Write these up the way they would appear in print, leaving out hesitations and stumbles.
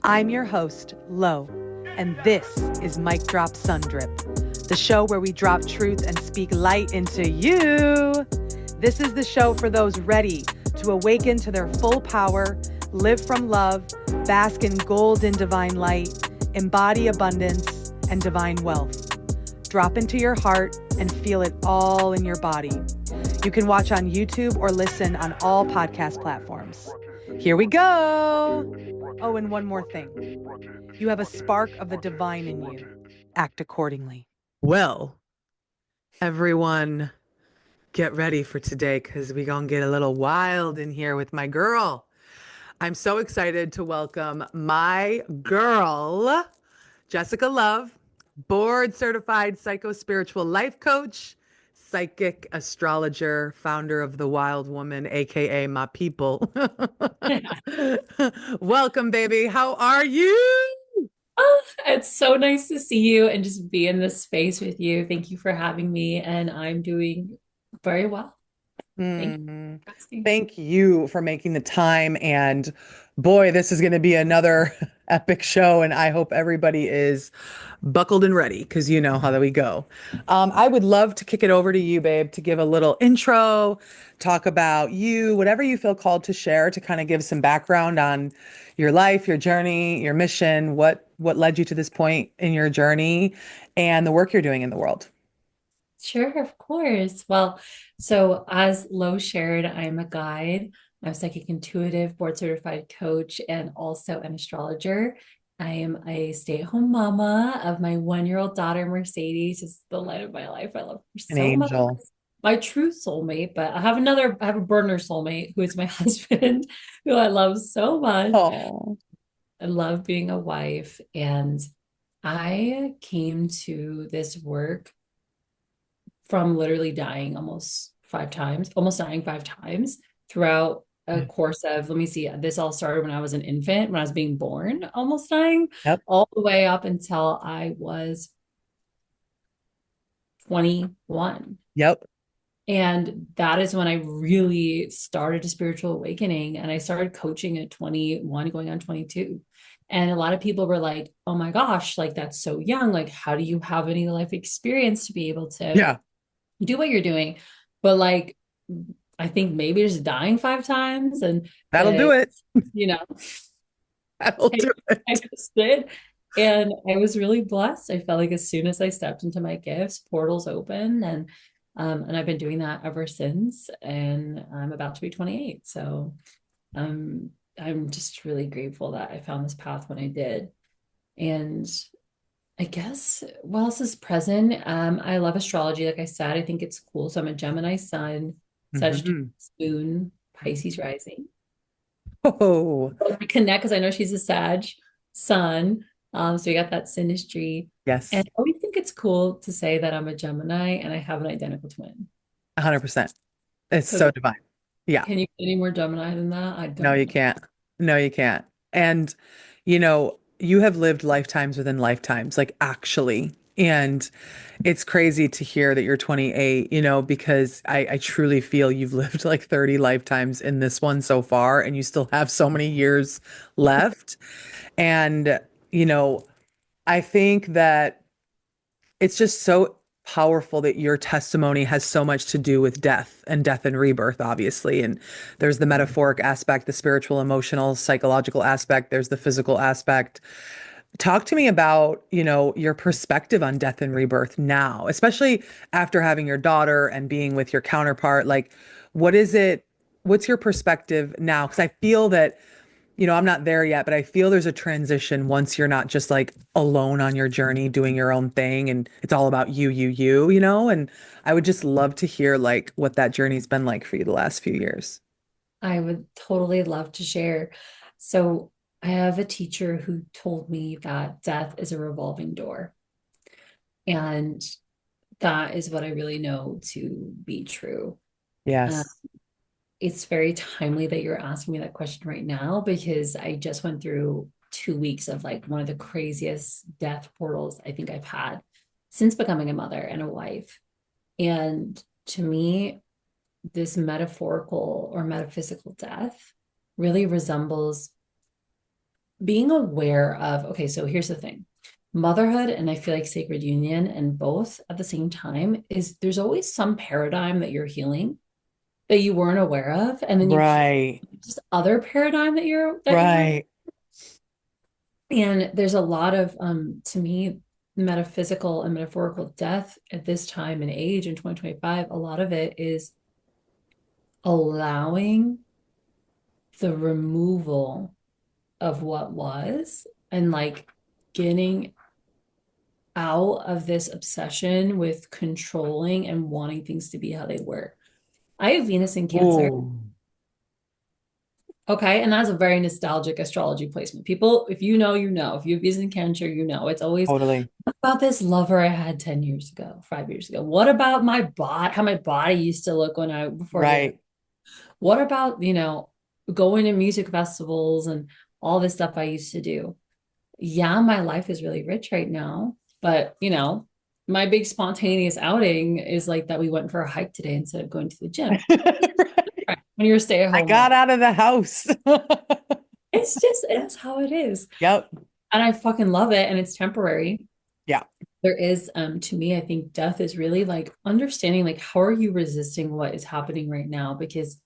I'm your host, Lo, and this is Mic Drop Sun Drip, the show where we drop truth and speak light into you. This is the show for those ready to awaken to their full power, live from love, bask in golden divine light, embody abundance and divine wealth. Drop into your heart and feel it all in your body. You can watch on YouTube or listen on all podcast platforms. Here we go. Oh, and one more thing. You have a spark of the divine in you. Act accordingly. Well, everyone, get ready for today because we're going to get a little wild in here with my girl. I'm so excited to welcome my girl, Jessica Love, board certified psycho-spiritual life coach, psychic astrologer, founder of The Wild Woman, aka my people. Welcome, baby. How are you? Oh, it's so nice to see you and just be in this space with you. Thank you for having me, and I'm doing very well. Thank you Mm, for asking. Thank you for making the time. And boy, this is going to be another epic show. And I hope everybody is buckled and ready because you know how we go. I would love to kick it over to you, babe, to give a little intro, talk about you, whatever you feel called to share, to kind of give some background on your life, your journey, your mission, what led you to this point in your journey, and the work you're doing in the world. Sure, of course. Well, so as Lo shared, I'm a guide. I'm a psychic intuitive, board certified coach, and also an astrologer. I am a stay-at-home mama of my 1-year-old daughter, Mercedes, just the light of my life. I love her An so much. angel. My true soulmate, but I have a burner soulmate who is my husband, who I love so much. Oh, I love being a wife. And I came to this work from literally dying almost dying 5 times throughout a course of, let me see, this all started when I was an infant, when I was being born, almost dying, yep. all the way up until I was 21. Yep. And that is when I really started a spiritual awakening. And I started coaching at 21, going on 22. And a lot of people were like, oh my gosh, like that's so young. Like, how do you have any life experience to be able to Yeah. do what you're doing? But like, I think maybe just dying 5 times and That'll do the, it. you know, That'll I, do I it. just did. And I was really blessed. I felt like as soon as I stepped into my gifts, portals open, and I've been doing that ever since. And I'm about to be 28. So I'm just really grateful that I found this path when I did. And I guess what else is present? I love astrology. Like I said, I think it's cool. So I'm a Gemini sun, Mhm. Sagittarius moon, Pisces rising. Oh, I connect because I know she's a Sag sun. So you got that synastry. yes. And I always think it's cool to say that I'm a Gemini and I have an identical twin. 100%. It's Because so divine. Yeah. can you get any more Gemini than that? I No, don't you know. can't. No, you can't. And, you have lived lifetimes within lifetimes, like actually. And it's crazy to hear that you're 28, because I truly feel you've lived like 30 lifetimes in this one so far, and you still have so many years left. And, you know, I think that it's just so powerful that your testimony has so much to do with death and rebirth, obviously. And there's the metaphoric aspect, the spiritual, emotional, psychological aspect, there's the physical aspect. Talk to me about, your perspective on death and rebirth now, especially after having your daughter and being with your counterpart. Like, what is it? What's your perspective now? Because I feel that I'm not there yet, but I feel there's a transition once you're not just like alone on your journey doing your own thing and it's all about you. And I would just love to hear like what that journey's been like for you the last few years. I would totally love to share. So I have a teacher who told me that death is a revolving door. And that is what I really know to be true. Uh, Yes. it's very timely that you're asking me that question right now because I just went through 2 weeks of like one of the craziest death portals I think I've had since becoming a mother and a wife. And to me, this metaphorical or metaphysical death really resembles being aware of, okay, so here's the thing. Motherhood and I feel like sacred union and both at the same time is there's always some paradigm that you're healing that you weren't aware of. And then you heal Right. just other paradigm that you weren't. Right. And there's a lot of to me, metaphysical and metaphorical death at this time and age in 2025. A lot of it is allowing the removal of what was and like getting out of this obsession with controlling and wanting things to be how they were. I have Venus in Cancer. Ooh, Okay. And that's a very nostalgic astrology placement. People, if you know, you know. If you have Venus in Cancer, you know. It's always totally. about this lover I had 10 years ago, 5 years ago. What about my body, how my body used to look when I before we had Right. what about, going to music festivals and all this stuff I used to do? Yeah, my life is really rich right now, but my big spontaneous outing is like that we went for a hike today instead of going to the gym. Right. Right. When you're a I stay-at-home got mom, out of the house. it's how it is. Yep. And I fucking love it and it's temporary. Yeah. There is to me, I think death is really like understanding like how are you resisting what is happening right now? Because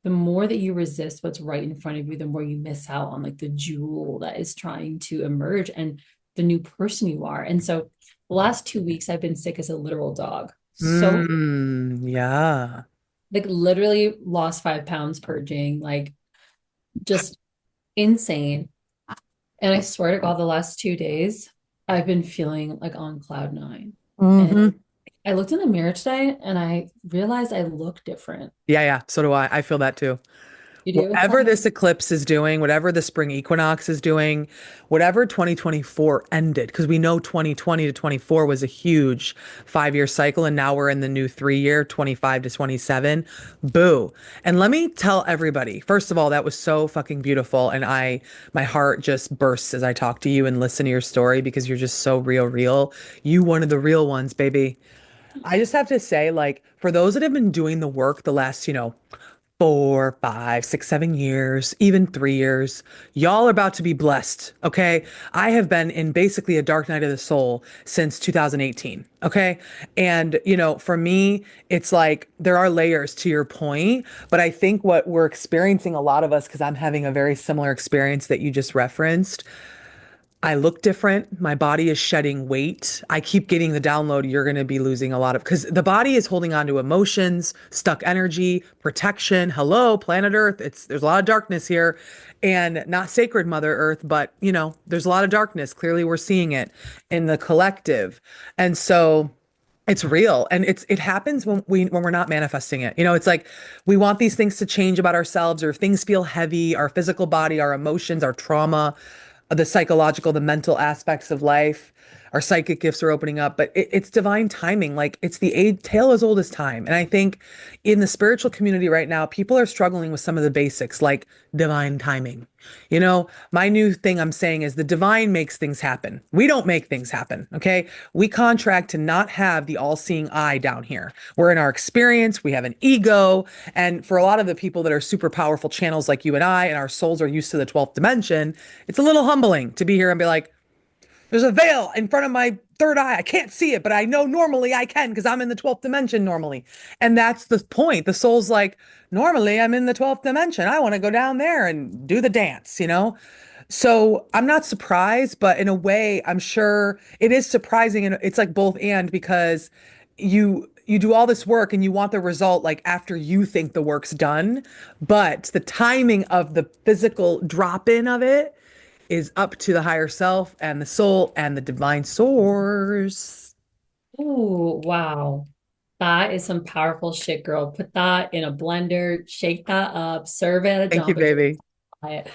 the more that you resist what's right in front of you, the more you miss out on like the jewel that is trying to emerge and the new person you are. And so the last 2 weeks, I've been sick as a literal dog. So Yeah. like literally lost 5 pounds purging, like just insane. And I swear to God, the last 2 days, I've been feeling like on cloud nine. And Hmm. I looked in the mirror today and I realized I look different. Yeah, yeah. So do I. I feel that too. You do? Whatever this eclipse is doing, whatever the spring equinox is doing, whatever 2024 ended, because we know 2020 to 24 was a huge 5 year cycle, and now we're in the new 3 year, 25 to 27. Boo. And let me tell everybody, first of all, that was so fucking beautiful. And my heart just bursts as I talk to you and listen to your story because you're just so real, real. You one of the real ones, baby. I just have to say, like, for those that have been doing the work the last, 4, 5, 6, 7 years, even 3 years, y'all are about to be blessed. Okay. I have been in basically a dark night of the soul since 2018. Okay. And, for me, it's like there are layers to your point, but I think what we're experiencing, a lot of us, because I'm having a very similar experience that you just referenced. I look different. My body is shedding weight. I keep getting the download. You're going to be losing a lot of, because the body is holding on to emotions, stuck energy, protection. Hello, planet Earth. There's a lot of darkness here, and not sacred Mother Earth, but there's a lot of darkness. Clearly, we're seeing it in the collective. And so it's real, and it happens when we're not manifesting it. It's like we want these things to change about ourselves, or if things feel heavy, our physical body, our emotions, our trauma, the psychological, the mental aspects of life, our psychic gifts are opening up, but it's divine timing. Like it's the age tale as old as time. And I think in the spiritual community right now, people are struggling with some of the basics like divine timing. My new thing I'm saying is the divine makes things happen. We don't make things happen. Okay. We contract to not have the all seeing eye down here. We're in our experience. We have an ego. And for a lot of the people that are super powerful channels like you and I, and our souls are used to the 12th dimension, it's a little humbling to be here and be like, there's a veil in front of my third eye. I can't see it, but I know normally I can because I'm in the 12th dimension normally. And that's the point. The soul's like, normally I'm in the 12th dimension. I want to go down there and do the dance. So I'm not surprised, but in a way, I'm sure it is surprising. And it's like both and because you do all this work and you want the result like after you think the work's done, but the timing of the physical drop in of it is up to the higher self and the soul and the divine source. Oh, wow. That is some powerful shit, girl. Put that in a blender, shake that up, serve it at a Thank you, Jamba Juice, baby. buy it.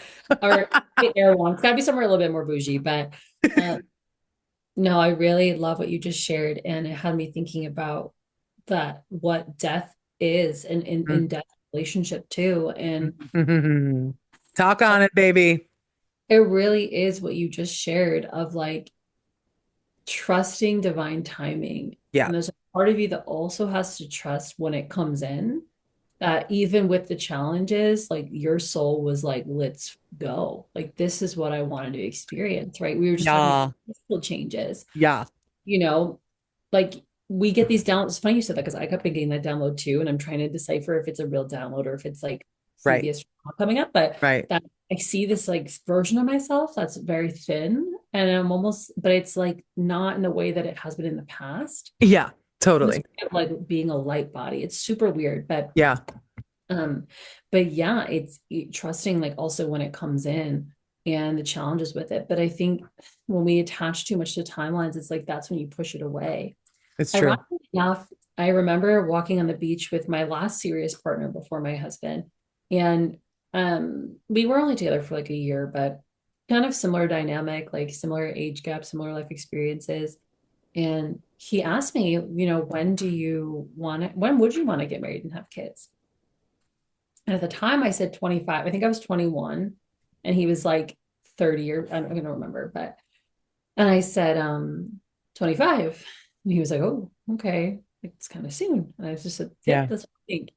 Or the air one. It's gotta be somewhere a little bit more bougie. But uh, no, I really love what you just shared. And it had me thinking about that, what death is and in death relationship too. And Talk on it, baby. it really is what you just shared of like trusting divine timing. Yeah. And there's a part of you that also has to trust when it comes in. that even with the challenges, like your soul was like, let's go. Like, this is what I wanted to experience, right? We were just talking about Yeah. physical changes, Yeah. you know, like we get these downloads. It's funny you said that because I kept getting that download too. And I'm trying to decipher if it's a real download or if it's like Right. previous trauma coming up. But Right. that I see this like version of myself that's very thin. And I'm almost, but it's like not in the way that it has been in the past. Yeah. In this Totally. way of like being a light body. It's super weird. Yeah. Um, but yeah, it's trusting like also when it comes in and the challenges with it. But I think when we attach too much to timelines, it's like that's when you push it away. It's true. Ironically enough, I remember walking on the beach with my last serious partner before my husband. And we were only together for like a year, but kind of similar dynamic, like similar age gap, similar life experiences. And he asked me, when would you want to get married and have kids? And at the time I said 25. I think I was 21 and he was like 30 or I'm going to remember, but and I said 25. And he was like, "Oh, okay. It's kind of soon." And I just said, "Yep, Yeah. that's what I think."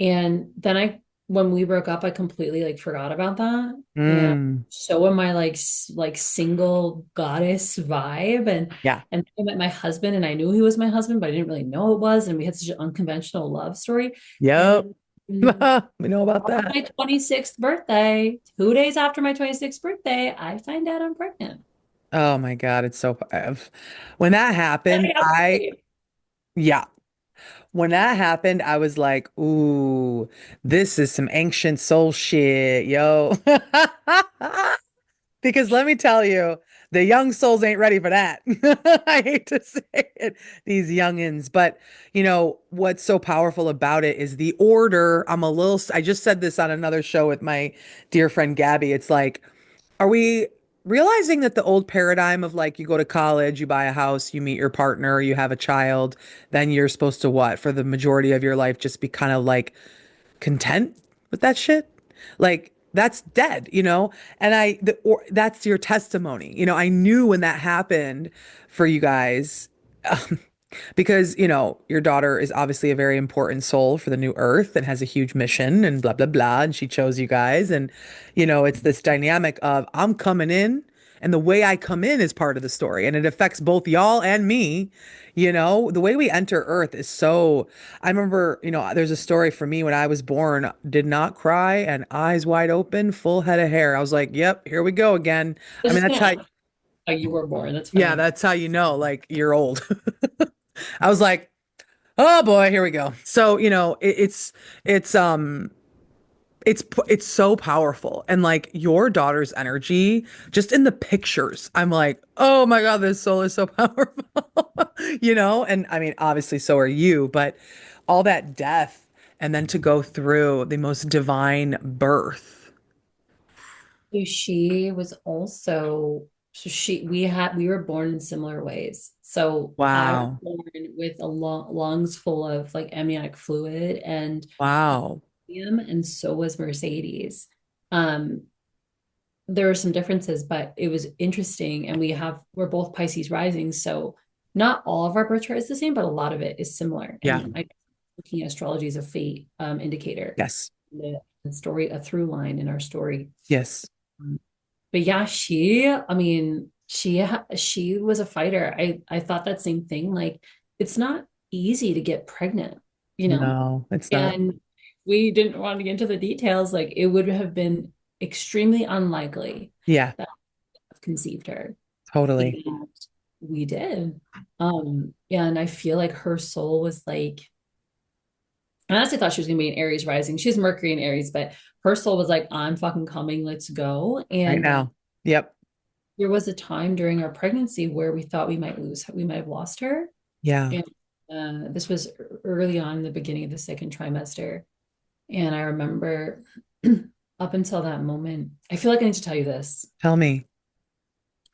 And then when we broke up, I completely like forgot about that. And Mm. so in my like single goddess vibe Yeah. and I met my husband and I knew he was my husband, but I didn't really know it was. And we had such an unconventional love story. Yep. And We know about on that. my 26th birthday, 2 days after my 26th birthday, I find out I'm pregnant. Oh my God, it's so when that happened, yeah. When that happened, I was like, ooh, this is some ancient soul shit, yo. Because let me tell you, the young souls ain't ready for that. I hate to say it, these youngins. But what's so powerful about it is the order. I just said this on another show with my dear friend Gabby. It's like, are we realizing that the old paradigm of like you go to college, you buy a house, you meet your partner, you have a child, then you're supposed to what for the majority of your life just be kind of like content with that shit? Like that's dead, And that's your testimony. I knew when that happened for you guys. Because your daughter is obviously a very important soul for the new earth and has a huge mission and blah blah blah, and she chose you guys. And it's this dynamic of I'm coming in, and the way I come in is part of the story, and it affects both y'all and me. The way we enter earth is so. I remember, there's a story for me when I was born, did not cry and eyes wide open, full head of hair. I was like, yep, here we go again. I I was mean, just that's gonna how. ask how you were born. That's Yeah, funny. that's how like you're old. I was like, oh boy, here we go. So, it's it's so powerful. And like your daughter's energy, just in the pictures, I'm like, oh my God, this soul is so powerful. And I mean, obviously so are you, but all that death and then to go through the most divine birth. So she was also so she we were born in similar ways. So I was Wow. born with a lungs full of like amniotic fluid and Wow. helium, and so was Mercedes. Um, there were some differences, but it was interesting. And we're both Pisces rising, so not all of our birth chart is the same, but a lot of it is similar. Yeah. And I looking at astrology as a fate Yes. indicator, the story, a through line in our story. Yes. But yeah, I mean, she was a fighter. I thought that same thing. Like, it's not easy to get pregnant, you know, No, it's not. and we didn't want to get into the details. Like, it would have been extremely unlikely Yeah, that I've conceived her, totally. and we did. Yeah, and I feel like her soul was like, I honestly thought she was gonna be an Aries rising. She's Mercury in Aries, but her soul was like, I'm fucking coming, let's go. Right And now. Yep. there was a time during our pregnancy where we thought we might have lost her. Yeah. And this was early on in the beginning of the second trimester. And I remember up until that moment, I feel like I need to tell you this. Tell me.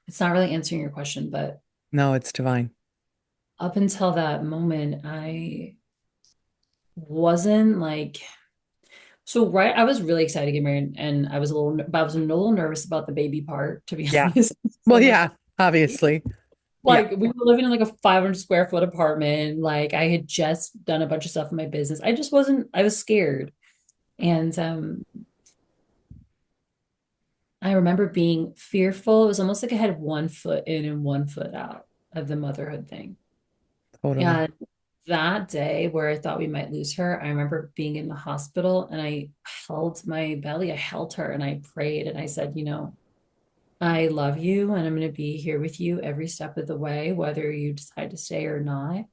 It's not really answering your question, but No, it's divine. up until that moment, I wasn't like, so right, I was really excited to get married, and I was a little nervous about the baby part, to be Yeah. honest. Well, So like, yeah, obviously. Yeah, Like we were living in like a 500 square foot apartment. Like I had just done a bunch of stuff in my business. I just wasn't, I was scared. And I remember being fearful. It was almost like I had one foot in and one foot out of the motherhood thing. totally. And that day where I thought we might lose her, I remember being in the hospital and I held my belly, I held her and I prayed and I said, you know, I love you and I'm going to be here with you every step of the way, whether you decide to stay or not.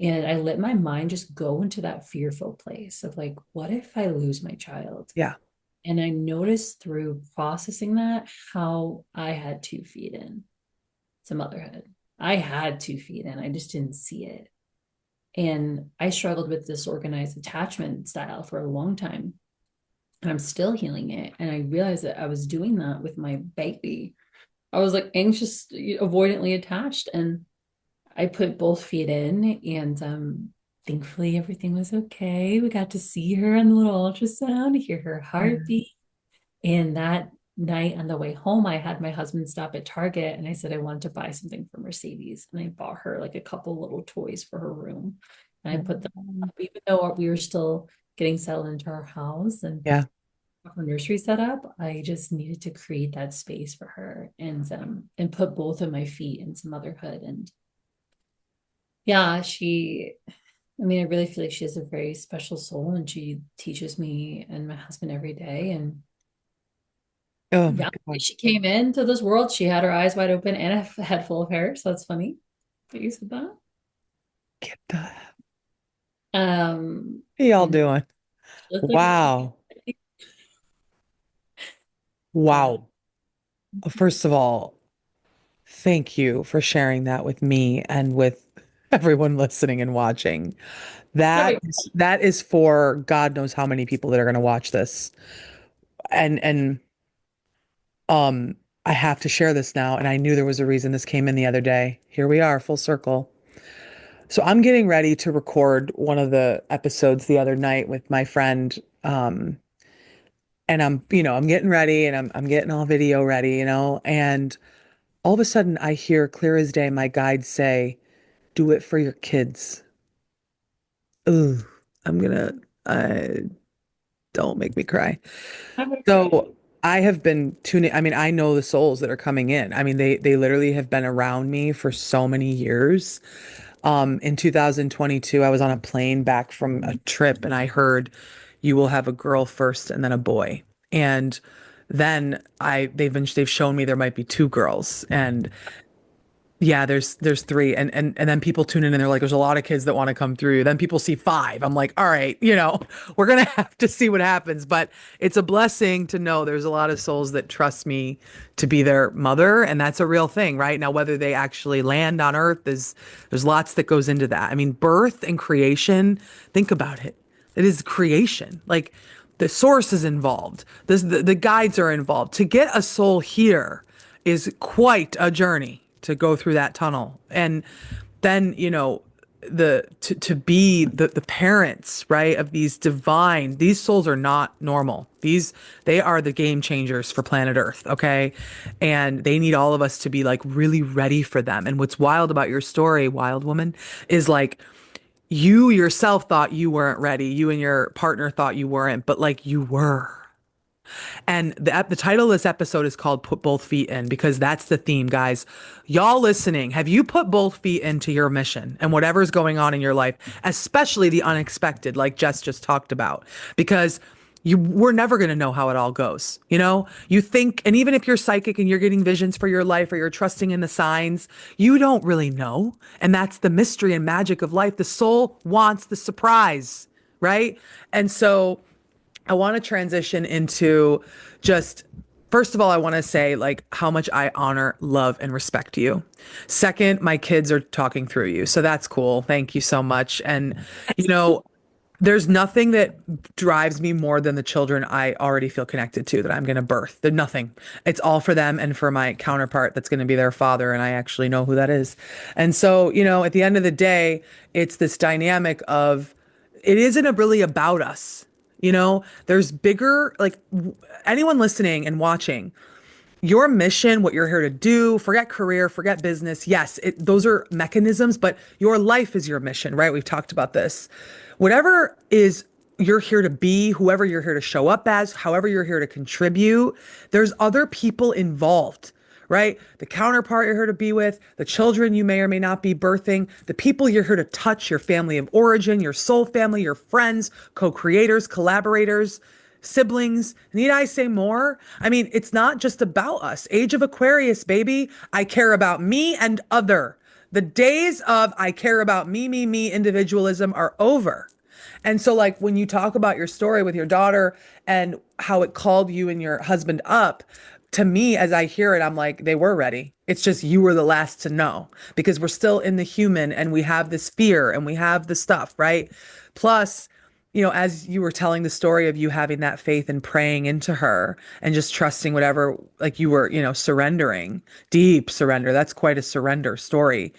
And I let my mind just go into that fearful place of like, what if I lose my child? Yeah. And I noticed through processing that how I had 2 feet in to motherhood. I had 2 feet in, I just didn't see it. And I struggled with disorganized attachment style for a long time. And I'm still healing it. And I realized that I was doing that with my baby. I was like anxious, avoidantly attached. And I put both feet in, and thankfully everything was okay. We got to see her on the little ultrasound, hear her Yeah. heartbeat. And that night on the way home, I had my husband stop at Target and I said I wanted to buy something for Mercedes. And I bought her like a couple little toys for her room. And I put them up, even though we were still getting settled into our house and Yeah. her nursery set up, I just needed to create that space for her and put both of my feet into motherhood. And yeah, I mean, I really feel like she has a very special soul and she teaches me and my husband every day. And Oh my yeah, God. she came into this world, she had her eyes wide open and a head full of hair. So that's funny that you said that. Get the Um, How y'all and doing? she looked like a Wow. kid. Yeah. Wow. First of all, thank you for sharing that with me and with everyone listening and watching. Yeah, That is for God knows how many people that are going to watch this. And I have to share this now, and I knew there was a reason this came in the other day. Here we are, full circle. So I'm getting ready to record one of the episodes the other night with my friend. And I'm getting ready and I'm getting all video ready, and all of a sudden I hear clear as day my guide say, "Do it for your kids." Ooh, I'm gonna don't make me cry. I'm gonna cry. So I have been tuning. I mean, I know the souls that are coming in. I mean, they literally have been around me for so many years. In 2022, I was on a plane back from a trip and I heard you will have a girl first and then a boy. And then they've shown me there might be two girls. And yeah, there's three, and then people tune in and they're like, there's a lot of kids that want to come through. Then people see five. I'm like, all right, we're gonna have to see what happens. But it's a blessing to know there's a lot of souls that trust me to be their mother, and that's a real thing, right? Now, whether they actually land on Earth is there's lots that goes into that. I mean, birth and creation. Think about it. It is creation. Like the source is involved. The guides are involved. To get a soul here is quite a journey to go through that tunnel. And then, to be the parents, right, of these souls are not normal. They are the game changers for planet Earth, okay? And they need all of us to be like really ready for them. And what's wild about your story, Wild Woman, is like you yourself thought you weren't ready. You and your partner thought you weren't, but like you were. And the title of this episode is called Put Both Feet In because that's the theme, guys. Y'all listening, have you put both feet into your mission and whatever's going on in your life, especially the unexpected, like Jess just talked about? Because we're never going to know how it all goes. You think, and even if you're psychic and you're getting visions for your life or you're trusting in the signs, you don't really know. And that's the mystery and magic of life. The soul wants the surprise, right? And so, I want to transition into just first of all, I want to say like how much I honor, love, and respect you. Second, my kids are talking through you. So that's cool. Thank you so much. And, you know, there's nothing that drives me more than the children I already feel connected to that I'm going to birth. There's nothing. It's all for them and for my counterpart that's going to be their father. And I actually know who that is. And so, at the end of the day, it's this dynamic of it isn't really about us. There's bigger, like anyone listening and watching, your mission, what you're here to do, forget career, forget business. Yes, those are mechanisms, but your life is your mission, right? We've talked about this. Whatever is you're here to be, whoever you're here to show up as, however you're here to contribute, there's other people involved, right? The counterpart you're here to be with, the children you may or may not be birthing, the people you're here to touch, your family of origin, your soul family, your friends, co-creators, collaborators, siblings. Need I say more? I mean, it's not just about us. Age of Aquarius, baby. I care about me and other. The days of I care about me individualism are over. And so, like, when you talk about your story with your daughter and how it called you and your husband up, to me, as I hear it, I'm like, they were ready. It's just you were the last to know because we're still in the human and we have this fear and we have the stuff, right? Plus, as you were telling the story of you having that faith and praying into her and just trusting whatever, like you were, surrendering, deep surrender. That's quite a surrender story.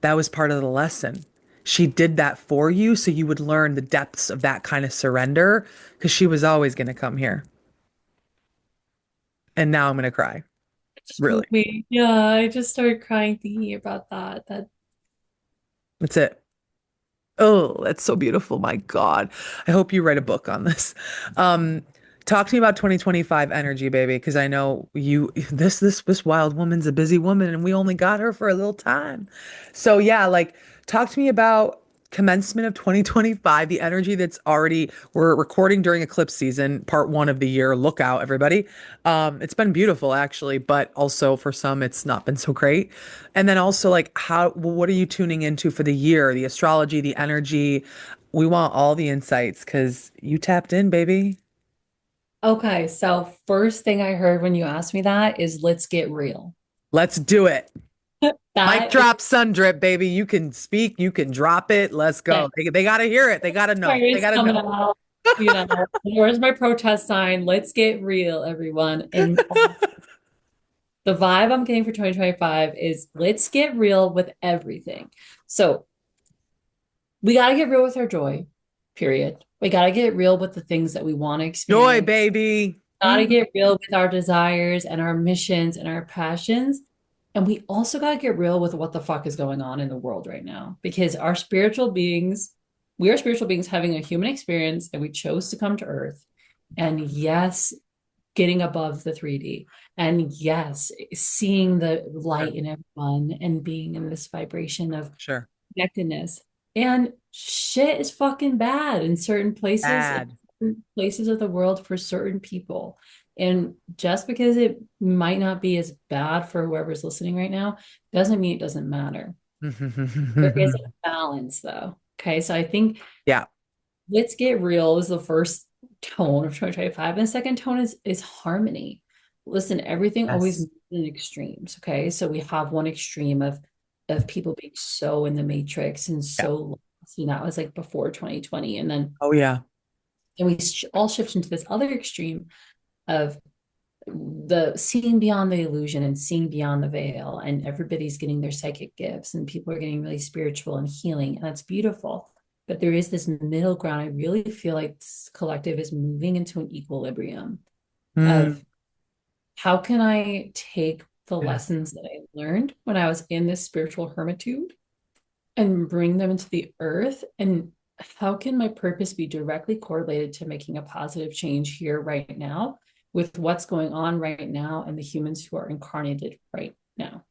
That was part of the lesson. She did that for you so you would learn the depths of that kind of surrender because she was always going to come here. And now I'm going to cry. Just Really. moved me. Yeah, I just started crying thinking about that. That That's it. Oh, that's so beautiful. My God. I hope you write a book on this. Um, Talk to me about 2025 energy, baby, because I know this wild woman's a busy woman and we only got her for a little time. So yeah, like talk to me about commencement of 2025, the energy that's already we're recording during eclipse season, part one of the year. Look out, everybody. It's been beautiful actually, but also for some it's not been so great. And then also like what are you tuning into for the year? The astrology, the energy. We want all the insights because you tapped in, baby. okay, so first thing I heard when you asked me that is let's get real. Let's do it. Mic That is drop, sun drip, baby. You can speak, you can drop it. Let's that go. They got to hear it. They got to know. They Aquarius got to coming know. out. You know, where's my protest sign? Let's get real, everyone. And the vibe I'm getting for 2025 is let's get real with everything. So we got to get real with our joy, period. We got to get real with the things that we want to Joy, experience. baby. Got to get real with our desires and our missions and our passions. And we also got to get real with what the fuck is going on in the world right now because we are spiritual beings having a human experience and we chose to come to earth. And yes, getting above the 3D. And yes, seeing the Sure. light in everyone and being in this vibration of Sure. connectedness. And shit is fucking bad in Bad. certain places of the world for certain people. And just because it might not be as bad for whoever's listening right now, doesn't mean it doesn't matter. There is a balance though. Okay. So I think Yeah. let's get real is the first tone of 2025. And the second tone is harmony. Listen, everything always Yes. moves in extremes. Okay. So we have one extreme of people being so in the matrix and Yeah. so lost. And that was like before 2020. And then Oh, yeah. all shift into this other extreme of the seeing beyond the illusion and seeing beyond the veil. And everybody's getting their psychic gifts and people are getting really spiritual and healing. And that's beautiful. But there is this middle ground. I really feel like this collective is moving into an equilibrium Mm, of how can I take the yeah. lessons that I learned when I was in this spiritual hermitude and bring them into the earth? And how can my purpose be directly correlated to making a positive change here right now with what's going on right now and the humans who are incarnated right now?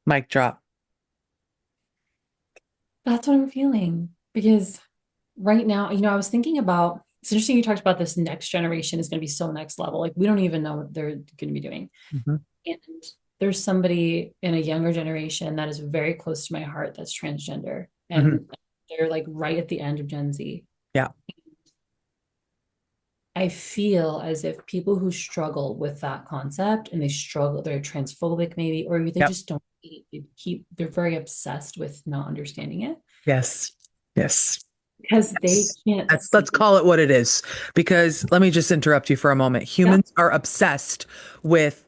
Mic drop. That's what I'm feeling because right now, I was thinking about it's interesting you talked about this next generation is going to be so next level. Like we don't even know what they're going to be doing. Hmm. And there's somebody in a younger generation that is very close to my heart that's transgender. Hmm. And they're like right at the end of Gen Z. Yeah. I feel as if people who struggle with that concept and they're transphobic maybe, or they Yep. just don't they're very obsessed with not understanding it Yes. Yes. because they Yes. can't Let's see. call it what it is. Because let me just interrupt you for a moment. Yeah. Humans are obsessed with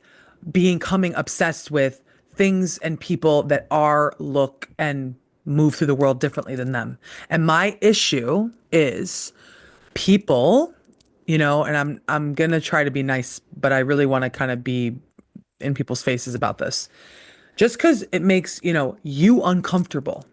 becoming obsessed with things and people that are, look, and move through the world differently than them. And my issue is people, and I'm gonna try to be nice, but I really want to kind of be in people's faces about this. Just because it makes, you uncomfortable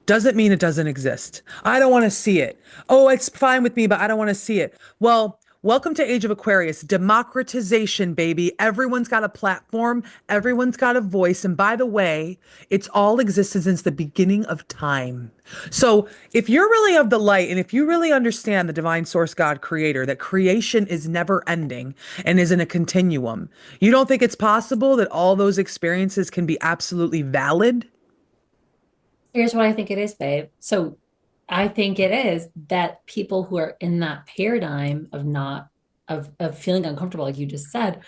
doesn't mean it doesn't exist. I don't want to see it. Oh, it's fine with me, but I don't want to see it. Well, welcome to Age of Aquarius. Democratization, baby. Everyone's got a platform, everyone's got a voice. And by the way, it's all existed since the beginning of time. So if you're really of the light and if you really understand the divine source God creator, that creation is never ending and is in a continuum, you don't think it's possible that all those experiences can be absolutely valid? Here's what I think it is, babe. So I think it is that people who are in that paradigm of not of feeling uncomfortable, like you just said,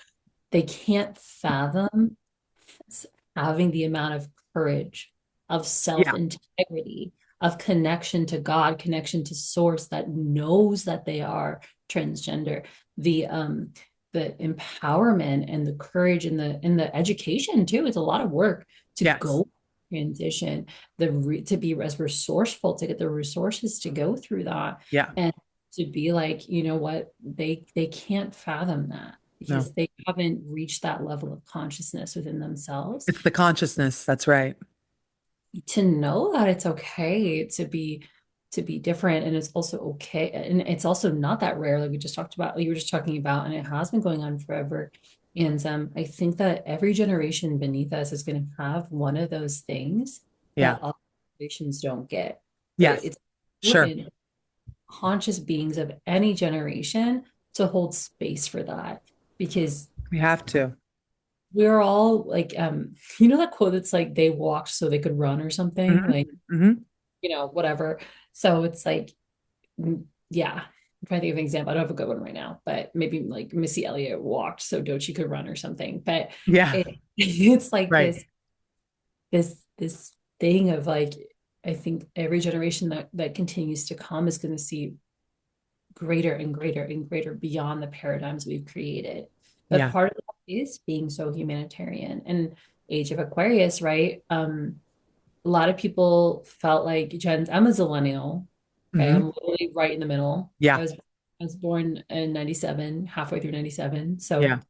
they can't fathom having the amount of courage, of Yeah. self-integrity, of connection to God, connection to source that knows that they are transgender. The empowerment and the courage and the education too. It's a lot of work to Yes. go transition, to be as resourceful, to get the resources to go through that, Yeah. and to be like, you know what, they can't fathom that No. because they haven't reached that level of consciousness within themselves It's the consciousness. That's right. to know that it's okay to be different, and it's also okay, and it's also not that rare, like we just talked about, like you were just talking about, and it has been going on forever. And I think that every generation beneath us is going to have one of those things Yeah. that other generations don't get. But Yes. it's Sure. important, conscious beings of any generation, to hold space for that, because We have to. we're all like, that quote that's like, they walked so they could run or something, Hmm. like, Hmm. whatever. So it's like, yeah, I'm trying to think of an example. I don't have a good one right now, but maybe like Missy Elliott walked so Doechii could run or something. But Yeah. it's like Right. this thing of like, I think every generation that continues to come is going to see greater and greater and greater beyond the paradigms we've created. But Yeah. part of that is being so humanitarian. And Age of Aquarius, right? A lot of people felt like, I'm a zillennial. Okay, Hmm. I'm literally right in the middle. Yeah. I was born in 97, halfway through 97. So Yeah.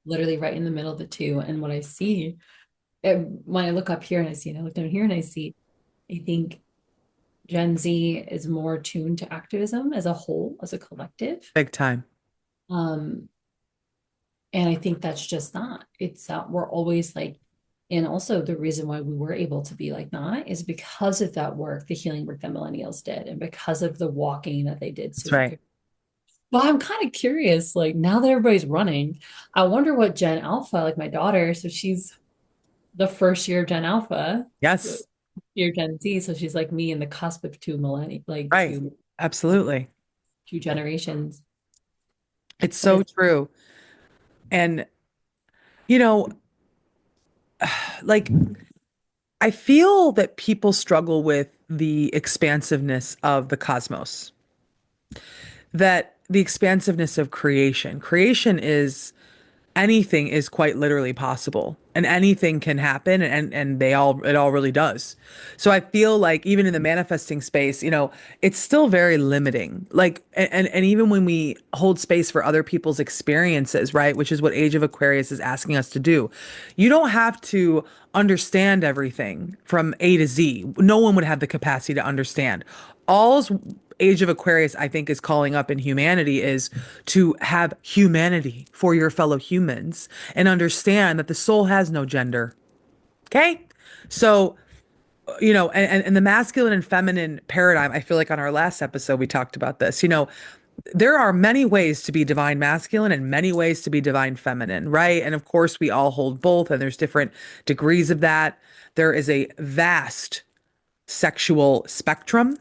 literally right in the middle of the two. And what I see, when I look up here and I see, and I look down here and I see, I think Gen Z is more tuned to activism as a whole, as a collective. Big time. Um, and I think that's just not, it's we're always like, and also the reason why we were able to be like that is because of that work, the healing work that millennials did, and because of the walking that they did. So That's we right. could, well, I'm kind of curious, like now that everybody's running, I wonder what Gen Alpha, like my daughter, so she's the first year of Gen Alpha, Yes. year Gen Z, so she's like me in the cusp of two millennia, like Right. Absolutely. two generations. It's But so it's true. And, you know, like I feel that people struggle with the expansiveness of the cosmos, that the expansiveness of creation. Creation is anything is quite literally possible and anything can happen and it all really does. So I feel like even in the manifesting space, it's still very limiting. Like and even when we hold space for other people's experiences, right, which is what Age of Aquarius is asking us to do, you don't have to understand everything from A to Z. No one would have the capacity to understand. All's Age of Aquarius, I think, is calling up in humanity is to have humanity for your fellow humans and understand that the soul has no gender. Okay. So, and the masculine and feminine paradigm, I feel like on our last episode, we talked about this. There are many ways to be divine masculine and many ways to be divine feminine, right? And of course, we all hold both, and there's different degrees of that. There is a vast sexual spectrum,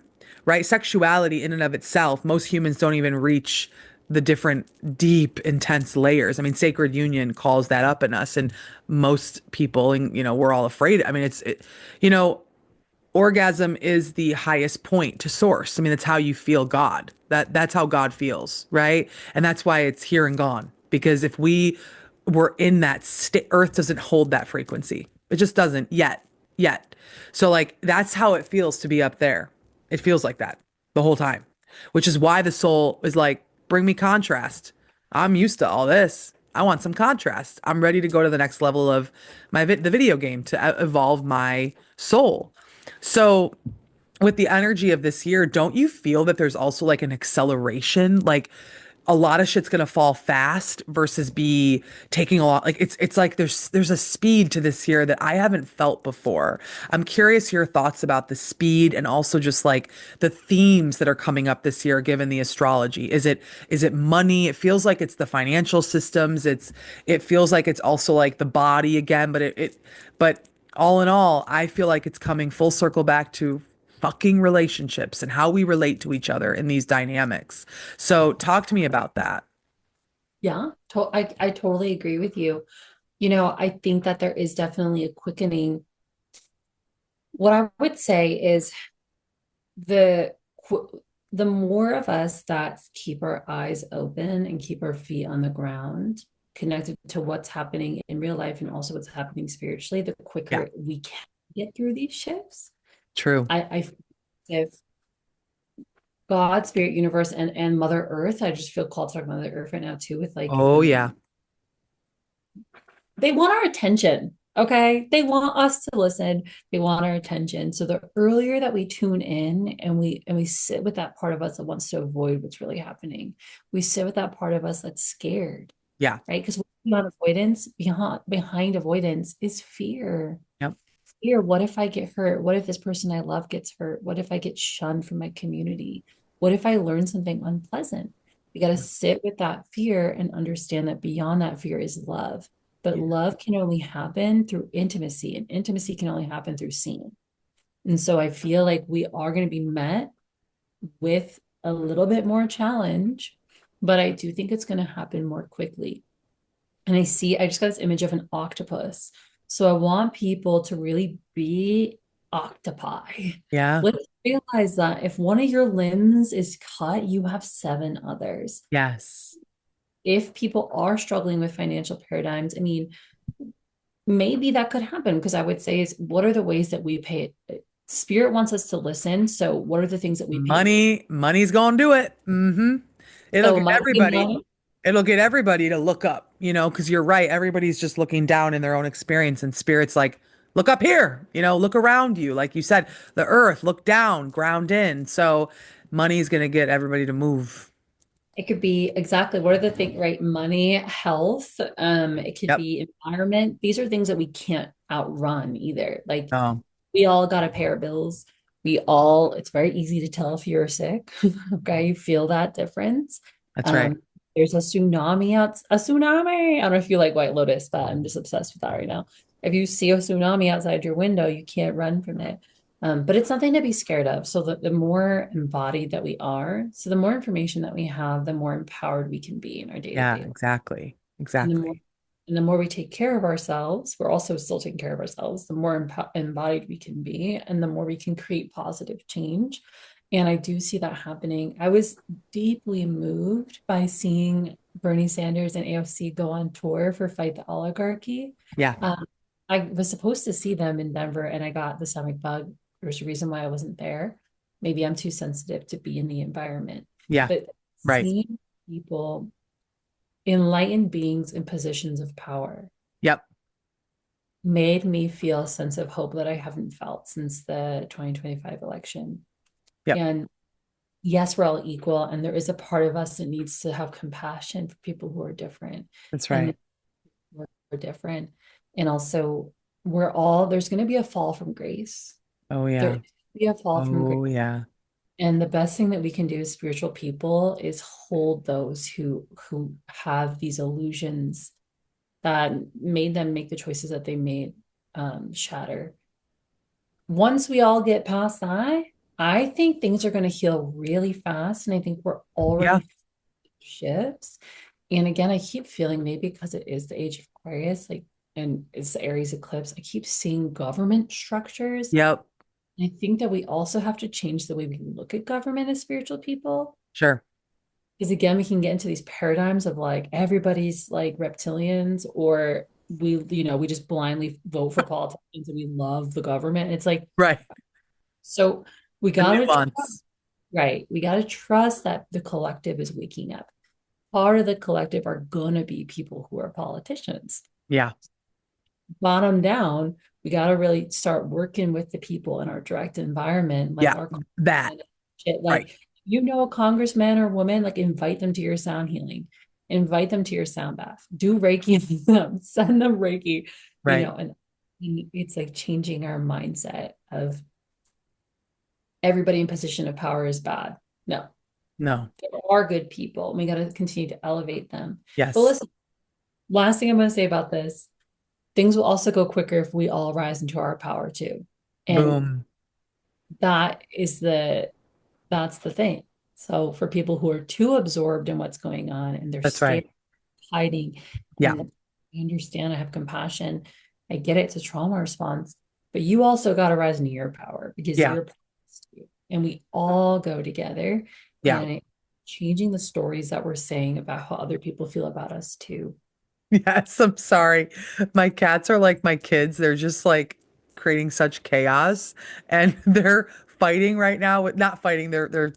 right? Sexuality in and of itself, most humans don't even reach the different deep, intense layers. I mean, sacred union calls that up in us, and most people, and we're all afraid. I mean, you know, orgasm is the highest point to source. I mean, that's how you feel God. That's how God feels, right? And that's why it's here and gone. Because if we were in that state, Earth doesn't hold that frequency. It just doesn't yet. So like that's how it feels to be up there. It feels like that the whole time, which is why the soul is like bring me contrast. I'm used to all this. I want some contrast. I'm ready to go to the next level of the video game to evolve my soul. So with the energy of this year, don't you feel that there's also like an acceleration? Like a lot of shit's gonna fall fast versus be taking a lot. Like it's like there's a speed to this year that I haven't felt before. I'm curious your thoughts about the speed and also just like the themes that are coming up this year given the astrology. Is it money? It feels like it's the financial systems. It feels like it's also like the body again, but all in all, I feel like it's coming full circle back to fucking relationships and how we relate to each other in these dynamics. So talk to me about that. Yeah, I totally agree with you. I think that there is definitely a quickening. What I would say is the the more of us that keep our eyes open and keep our feet on the ground, connected to what's happening in real life and also what's happening spiritually, the Yeah, quicker we can get through these shifts. true. I if God, spirit, universe, and Mother Earth, I just feel called to talk about Mother Earth right now too, with like Oh yeah. they want our attention. Okay. They want us to listen. They want our attention. So the earlier that we tune in and we sit with that part of us that wants to avoid what's really happening, we sit with that part of us that's scared, Yeah. right? Because beyond avoidance, behind avoidance is fear. Yep. Fear. What if I get hurt? What if this person I love gets hurt? What if I get shunned from my community? What if I learn something unpleasant? We got to sit with that fear and understand that beyond that fear is love. But Yeah. love can only happen through intimacy, and intimacy can only happen through seeing. And so I feel like we are going to be met with a little bit more challenge, but I do think it's going to happen more quickly. And I just got this image of an octopus. So I want people to really be octopi. Yeah. Let's realize that if one of your limbs is cut, you have seven others. Yes. If people are struggling with financial paradigms, I mean, maybe that could happen because I would say is what are the ways that we pay it? Spirit wants us to listen. So what are the things that we pay attention? Money's gonna do it. It'll So get everybody. money, It'll get everybody to look up, because you're right. Everybody's just looking down in their own experience, and spirit's like, look up here, look around you. Like you said, the earth, look down, ground in. So money's gonna get everybody to move. it could be exactly what are the things, right? Money, health, it could Yep. be environment. These are things that we can't outrun either. Like Oh, we all got to pay our bills. It's very easy to tell if you're sick. Okay. You feel that difference. that's right. Um, there's a tsunami a tsunami. I don't know if you like White Lotus, but I'm just obsessed with that right now. If you see a tsunami outside your window, you can't run from it. But it's something to be scared of. So the more embodied that we are, so the more information that we have, the more empowered we can be in our Yeah, day-to-day. exactly. And the more Exactly. and the more we take care of ourselves, we're also still taking care of ourselves, the more embodied we can be, and the more we can create positive change. And I do see that happening. I was deeply moved by seeing Bernie Sanders and AOC go on tour for Fight the Oligarchy. Yeah. Um, I was supposed to see them in Denver and I got the stomach bug. There's a reason why I wasn't there. Maybe I'm too sensitive to be in the environment. Yeah. But Right. seeing people, enlightened beings in positions of power, Yep. made me feel a sense of hope that I haven't felt since the 2025 election. Yep. And yes, we're all equal, and there is a part of us that needs to have compassion for people who are different That's and right. we're different. And also, there's going to be a fall from grace. Oh There's yeah. going to be a fall from grace. Oh yeah. And the best thing that we can do as spiritual people is hold those who have these illusions that made them make the choices that they made shatter. Once we all get past that, I think things are going to heal really fast. And I think we're Yeah. already shifts. And again, I keep feeling maybe because it is the age of Aquarius, like, and it's the Aries eclipse, I keep seeing government structures. Yep. I think that we also have to change the way we look at government as spiritual people. Sure. Because again, we can get into these paradigms of like everybody's like reptilians, or we just blindly vote for politicians and we love the government. It's like, Right. so we The gotta nuance. right. We gotta trust that the collective is waking up. part of the collective are going to be people who are politicians. Yeah. Bottom down, we got to really start working with the people in our direct environment, like Yeah. our That. shit. Right. Like, you know, a congressman or woman, like invite them to your sound healing, invite them to your sound bath, do Reiki with them, send them Reiki, you Right. know, and it's like changing our mindset of everybody in position of power is bad. No, No. there are good people. We got to continue to elevate them. But Yes. listen, last thing I'm going to say about this, things will also go quicker if we all rise into our power too. And Boom. that is that's the thing. So for people who are too absorbed in what's going on and they're That's scared, right. hiding, Yeah. and I understand, I have compassion. I get it, it's a trauma response, but you also got to rise into your power because Yeah. you're and we all go together Yeah. and changing the stories that we're saying about how other people feel about us too. Yes, I'm sorry. My cats are like my kids. They're just like creating such chaos and they're fighting right now with not fighting. They're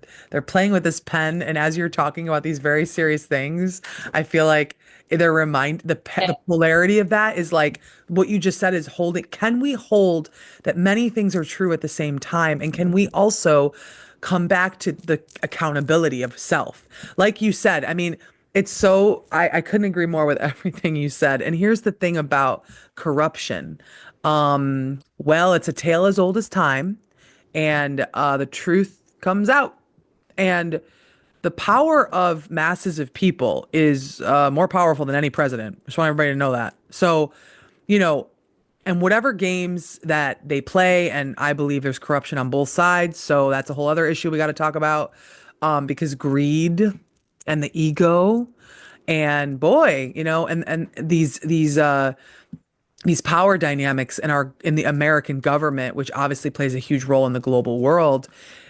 playing with this pen and as you're talking about these very serious things, I feel like the polarity of that is like what you just said is holding. Can we hold that many things are true at the same time and can we also come back to the accountability of self? Like you said, I mean, it's so I couldn't agree more with everything you said. And here's the thing about corruption. Well, it's a tale as old as time, and the truth comes out. And the power of masses of people is more powerful than any president. Just want everybody to know that. So, you know, and whatever games that they play, and I believe there's corruption on both sides. So that's a whole other issue we got to talk about, because greed and the ego and boy, and these power dynamics in the American government, which obviously plays a huge role in the global world,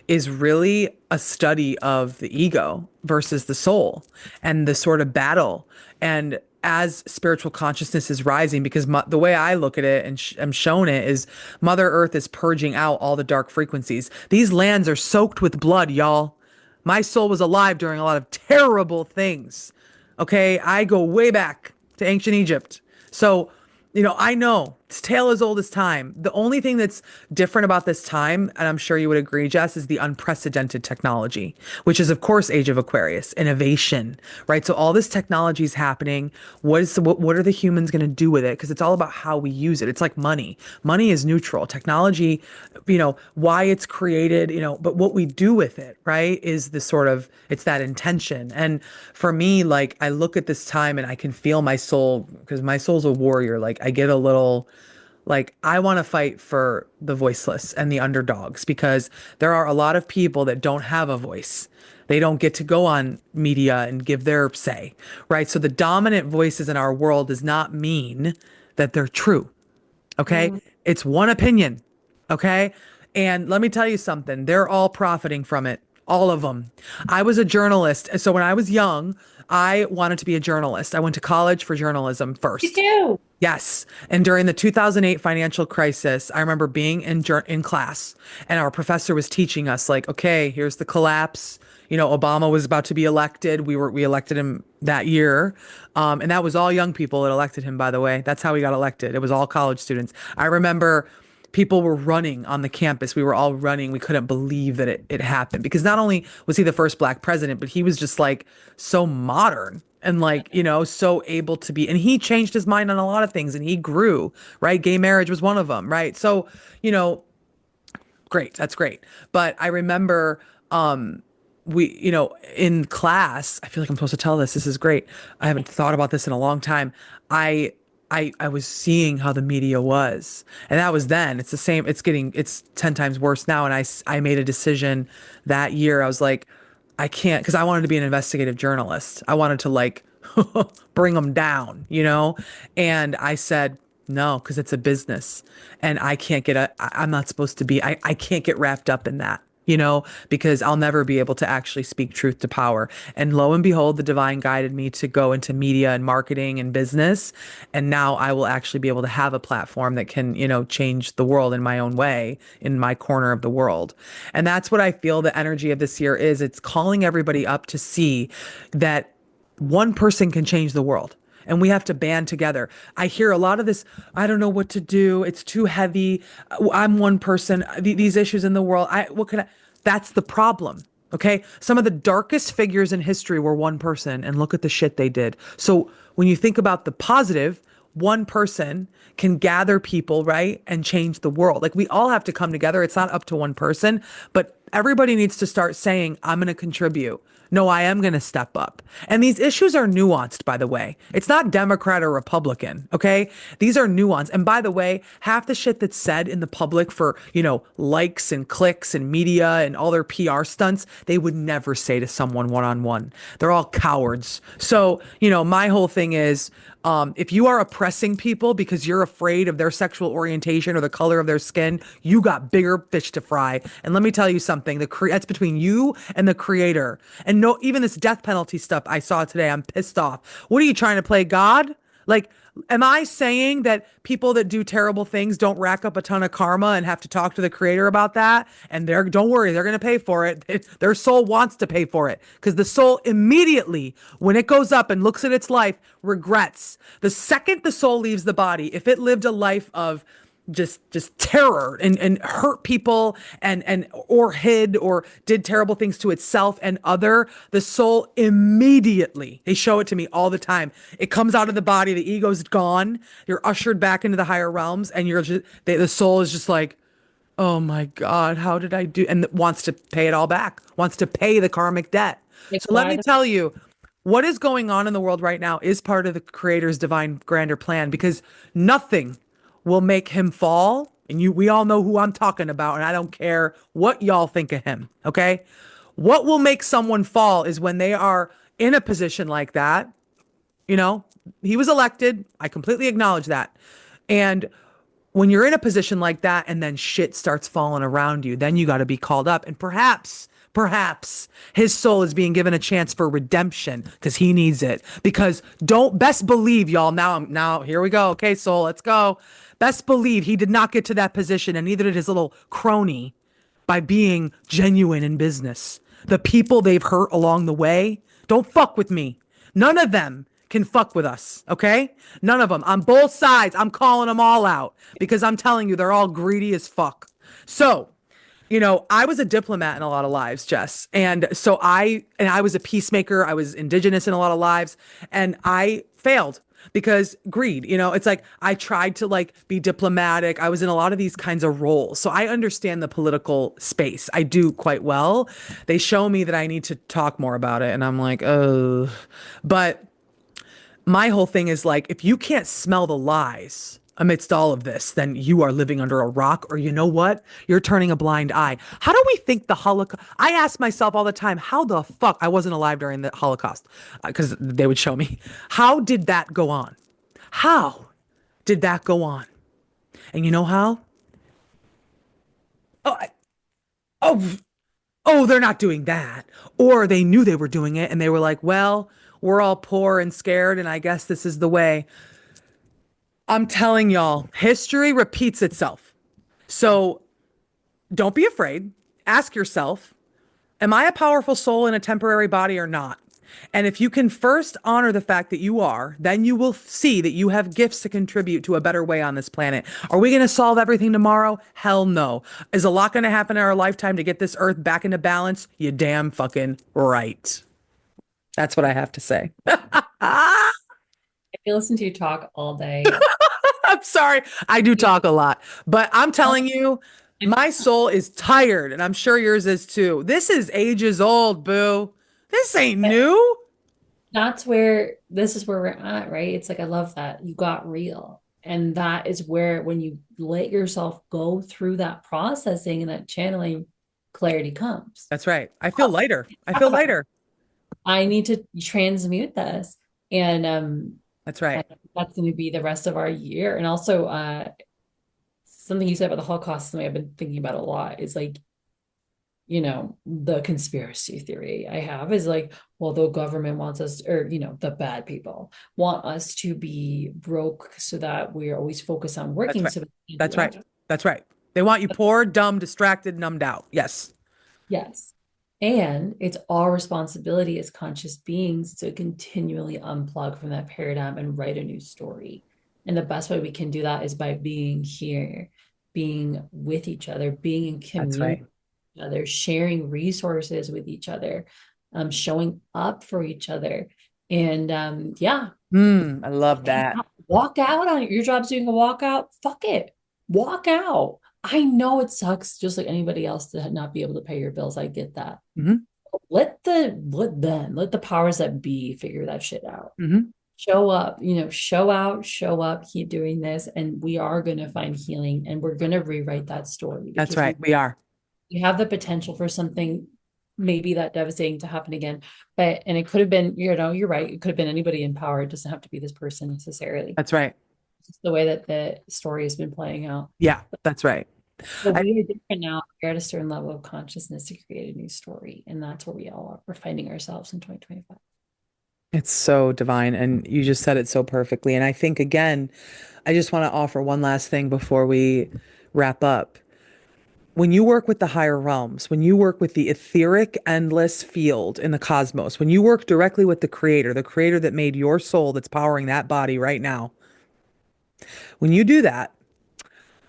is really a study of the ego versus the soul and the sort of battle. And as spiritual consciousness is rising, because the way I look at it and I'm shown it is Mother Earth is purging out all the dark frequencies. These lands are soaked with blood, y'all. My soul was alive during a lot of terrible things. Okay, I go way back to ancient Egypt. So, I know it's tale as old as time. The only thing that's different about this time, and I'm sure you would agree, Jess, is the unprecedented technology, which is, of course, Age of Aquarius, innovation, right? So all this technology is happening. What are the humans going to do with it? Because it's all about how we use it. It's like money. Money is neutral. Technology, why it's created, but what we do with it, right, is the sort of it's that intention. And for me, like I look at this time and I can feel my soul because my soul's a warrior. Like I get a little like I want to fight for the voiceless and the underdogs because there are a lot of people that don't have a voice. They don't get to go on media and give their say, right? So the dominant voices in our world does not mean that they're true. Okay. Mm. It's one opinion. Okay. And let me tell you something, they're all profiting from it. All of them. I was a journalist. So when I was young, I wanted to be a journalist. I went to college for journalism Me first. too. Yes. And during the 2008 financial crisis, I remember being in class and our professor was teaching us like, okay, here's the collapse. Obama was about to be elected. We elected him that year. And that was all young people that elected him, by the way. That's how he got elected. It was all college students. I remember people were running on the campus. We were all running. We couldn't believe that it happened because not only was he the first black president, but he was just like so modern and like, so able to be. And he changed his mind on a lot of things and he grew, right? Gay marriage was one of them, right? So, great. That's great. But I remember, in class, I feel like I'm supposed to tell this. This is great. I haven't thought about this in a long time. I I was seeing how the media was, and that was then. It's the same. It's 10 times worse now. And I made a decision that year. I was like, I can't, because I wanted to be an investigative journalist. I wanted to like bring them down, And I said, no, because it's a business and I can't I'm not supposed to be, I can't get wrapped up in that, because I'll never be able to actually speak truth to power. And lo and behold, the divine guided me to go into media and marketing and business. And now I will actually be able to have a platform that can, change the world in my own way, in my corner of the world. And that's what I feel the energy of this year is. It's calling everybody up to see that One person can change the world, and we have to band together. I hear a lot of this, I don't know what to do. It's too heavy. I'm one person. These issues in the world. What can I? That's the problem. Okay. Some of the darkest figures in history were one person, and look at the shit they did. So when you think about the positive, one person can gather people, right, and change the world. Like we all have to come together. It's not up to one person, but everybody needs to start saying, I'm going to contribute. No, I am going to step up. And these issues are nuanced, by the way. It's not Democrat or Republican, okay? These are nuanced. And by the way, half the shit that's said in the public for, likes and clicks and media and all their PR stunts, they would never say to someone one on one. They're all cowards. So, my whole thing is, if you are oppressing people because you're afraid of their sexual orientation or the color of their skin, you got bigger fish to fry. And let me tell you something, that's between you and the creator. And no, even this death penalty stuff I saw today, I'm pissed off. What are you trying to play God? Like, am I saying that people that do terrible things don't rack up a ton of karma and have to talk to the creator about that? And don't worry, they're going to pay for it. Their soul wants to pay for it because the soul immediately, when it goes up and looks at its life, regrets. The second the soul leaves the body, if it lived a life of just terror and hurt people and or hid or did terrible things to itself and other, the soul immediately, they show it to me all the time, it comes out of the body, the ego's gone, you're ushered back into the higher realms, and the soul is just like, oh my God, how did I do, and wants to pay it all back, wants to pay the karmic debt. Like So let why me the tell you, what is going on in the world right now is part of the creator's divine grander plan, because nothing will make him fall. And we all know who I'm talking about, and I don't care what y'all think of him. Okay. What will make someone fall is when they are in a position like that. You know, he was elected. I completely acknowledge that. And when you're in a position like that and then shit starts falling around you, then you got to be called up. And perhaps his soul is being given a chance for redemption because he needs it. Because don't best believe, y'all. Now here we go. Okay, soul, let's go. Best believe he did not get to that position, and neither did his little crony, by being genuine in business. The people they've hurt along the way, don't fuck with me. None of them can fuck with us, okay? None of them. On both sides, I'm calling them all out because I'm telling you, they're all greedy as fuck. So, I was a diplomat in a lot of lives, Jess. And so I was a peacemaker. I was indigenous in a lot of lives, and I failed because greed, it's like I tried to like be diplomatic. I was in a lot of these kinds of roles. So I understand the political space. I do quite well. They show me that I need to talk more about it, and I'm like, oh, but my whole thing is like, if you can't smell the lies amidst all of this, then you are living under a rock, or you know what? You're turning a blind eye. How do we think the Holocaust? I ask myself all the time, how the fuck, I wasn't alive during the Holocaust because they would show me. How did that go on? How did that go on? And you know how? Oh, oh, oh, they're not doing that. Or they knew they were doing it and they were like, well, we're all poor and scared, and I guess this is the way. I'm telling y'all, history repeats itself. So don't be afraid. Ask yourself, am I a powerful soul in a temporary body or not? And if you can first honor the fact that you are, then you will see that you have gifts to contribute to a better way on this planet. Are we going to solve everything tomorrow? Hell no. Is a lot going to happen in our lifetime to get this earth back into balance? You damn fucking right. That's what I have to say. I listen to you talk all day. I'm sorry. I do talk a lot, but I'm telling you, my soul is tired, and I'm sure yours is too. This is ages old, boo. This ain't new. This is where we're at, right? It's like I love that you got real. And that is where when you let yourself go through that processing and that channeling, clarity comes. That's right. I feel lighter. I Talk feel about lighter. I need to transmute this. And That's I right. think that's going to be the rest of our year. And also something you said about the Holocaust, something I've been thinking about a lot is like, the conspiracy theory I have is like, well, the government wants us, or, the bad people want us to be broke so that we're always focused on That's working right. so that we can do That's right. that. That's right. They want you poor, dumb, distracted, numbed out. Yes. Yes. And it's our responsibility as conscious beings to continually unplug from that paradigm and write a new story. And the best way we can do that is by being here, being with each other, being in That's community right. with each other, sharing resources with each other, showing up for each other. And yeah, I love that. walk out on it. Your job's doing a walkout. Fuck it. Walk out. I know it sucks just like anybody else to not be able to pay your bills. I get that. Hmm. Let the powers that be figure that shit out. Hmm. Show up, show out, show up, keep doing this, and we are going to find healing, and we're going to rewrite that story That's because right. We are. we have the potential for something maybe that devastating to happen again. But and it could have been, you're right, it could have been anybody in power. It doesn't have to be this person necessarily. That's right. It's just the way that the story has been playing out. Yeah, that's right. But I, we are different now. We're at a certain level of consciousness to create a new story. And that's where we all are. We're finding ourselves in 2025. it's so divine. And you just said it so perfectly. And I think, again, I just want to offer one last thing before we wrap up. When you work with the higher realms, when you work with the etheric, endless field in the cosmos, when you work directly with the creator that made your soul that's powering that body right now, when you do that,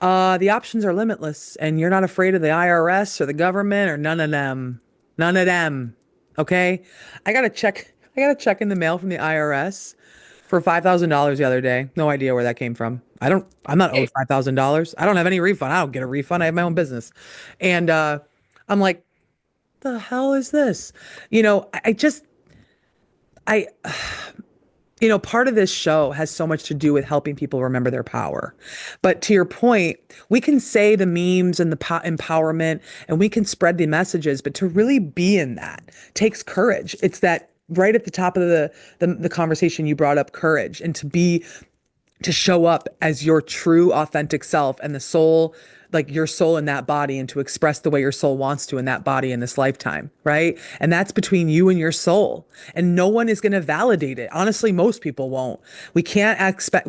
the options are limitless, and you're not afraid of the IRS or the government or none of them. None of them. Okay? I got a check. I got a check in the mail from the IRS for $5,000 the other day. No idea where that came from. I'm not owed $5,000. I don't have any refund. I don't get a refund. I have my own business. And I'm like, the hell is this? You know, I just I part of this show has so much to do with helping people remember their power. But to your point, we can say the memes and the empowerment and we can spread the messages, but to really be in that takes courage. It's that right at the top of the conversation you brought up courage and to show up as your true authentic self and the soul, like your soul in that body, and to express the way your soul wants to in that body in this lifetime, right? And that's between you and your soul, and no one is going to validate it. Honestly, most people won't. We can't expect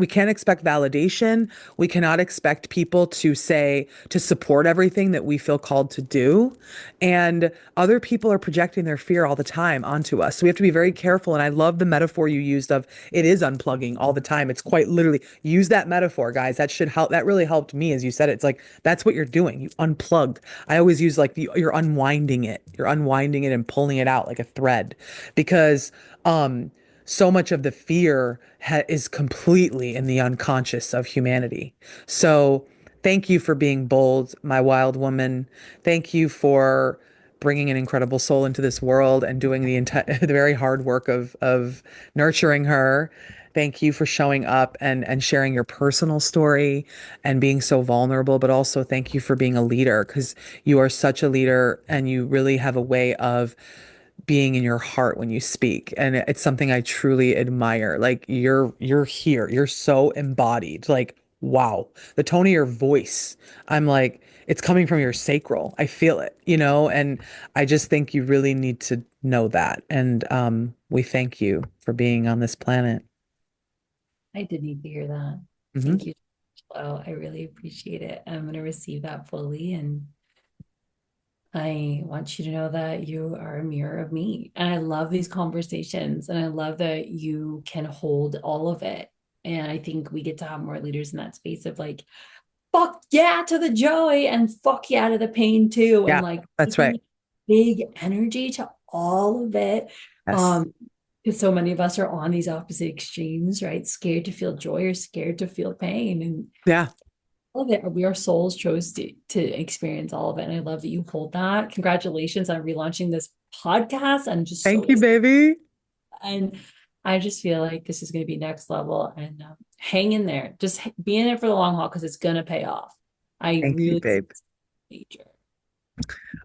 validation. We cannot expect people to support everything that we feel called to do. And other people are projecting their fear all the time onto us. So we have to be very careful. And I love the metaphor you used of it is unplugging all the time. It's quite literally use that metaphor, guys. That should help. That really helped me as you said it. It's like that's what you're doing. You unplug. I always use like you're unwinding it. You're unwinding it and pulling it out like a thread because so much of the fear is completely in the unconscious of humanity. So thank you for being bold, my wild woman. Thank you for bringing an incredible soul into this world and doing the very hard work of nurturing her. Thank you for showing up and sharing your personal story and being so vulnerable, but also thank you for being a leader because you are such a leader and you really have a way of being in your heart when you speak, and it's something I truly admire. Like you're here, you're so embodied. Like wow, the tone of your voice, I'm like it's coming from your sacral. I feel it, and I just think you really need to know that. And we thank you for being on this planet. I did need to hear that. Hmm. Thank you. Well, I really appreciate it. I'm going to receive that fully. And I want you to know that you are a mirror of me. And I love these conversations. And I love that you can hold all of it. And I think we get to have more leaders in that space of like, fuck yeah to the joy and fuck yeah to the pain too. And Yeah, like that's right. taking big energy to all of it. Yes. Um, because so many of us are on these opposite extremes, right? Scared to feel joy or scared to feel pain. And Yeah. all of it, we our souls chose to experience all of it. And I love that you hold that. Congratulations on relaunching this podcast. I'm just so Thank you, excited. baby. And I just feel like this is going to be next level and hang in there. Just be in it for the long haul because it's going to pay off. I Thank you, really babe. major.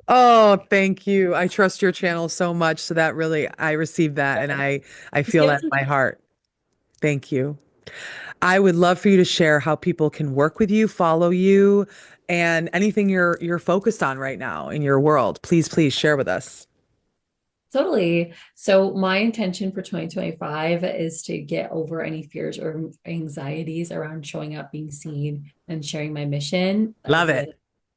Oh, thank you. I trust your channel so much. So that really, I received that and I Just feel give that us in my heart. Thank you. I would love for you to share how people can work with you, follow you, and anything you're focused on right now in your world. Please, please share with us. totally. So my intention for 2025 is to get over any fears or anxieties around showing up, being seen, and sharing my mission Love as it. a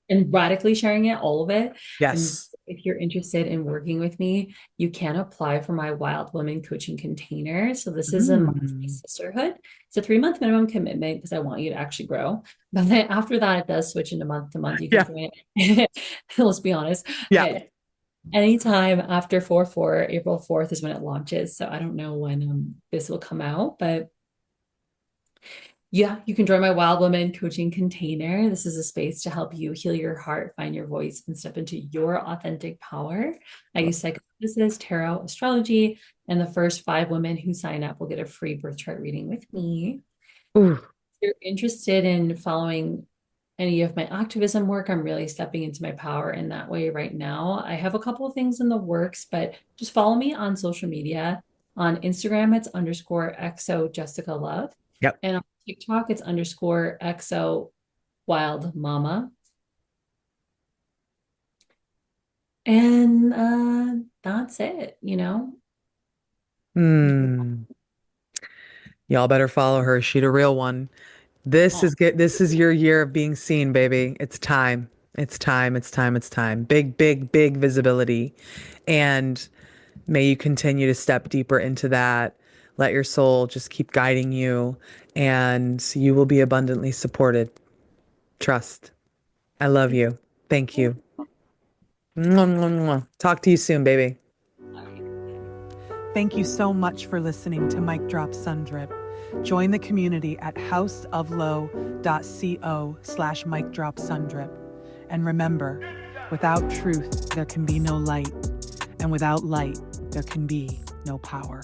and radically sharing it, all of it, and Yes. if you're interested in working with me, you can apply for my Wild Woman coaching container. So this is a monthly Mm. sisterhood. It's a 3 month minimum commitment because I want you to actually grow. But then after that, it does switch into month to month. You can Yeah. join it. Let's be honest. Yeah. At anytime after 4/4, April 4th is when it launches. So I don't know when this will come out, but yeah, you can join my Wild Woman coaching container. This is a space to help you heal your heart, find your voice, and step into your authentic power. I use psychosynthesis, tarot, astrology, and the first 5 women who sign up will get a free birth chart reading with me. Ooh. If you're interested in following any of my activism work, I'm really stepping into my power in that way right now. I have a couple of things in the works, but just follow me on social media. On Instagram, it's underscore XO Jessica Love. Yep. And on TikTok, it's underscore XO Wild Mama. And that's it, you know? Hmm. Y'all better follow her. She the real one. This Oh, is good. This is your year of being seen, baby. It's time. It's time. It's time. It's time. Big, big, big visibility. And may you continue to step deeper into that. Let your soul just keep guiding you, and you will be abundantly supported. Trust. I love you. Thank you. Mwah, mwah, mwah. Talk to you soon, baby. all right. Thank you so much for listening to Mic Drop Sundrip. Join the community at houseoflow.co/mic drop sundrip. And remember, without truth, there can be no light. And without light, there can be no power.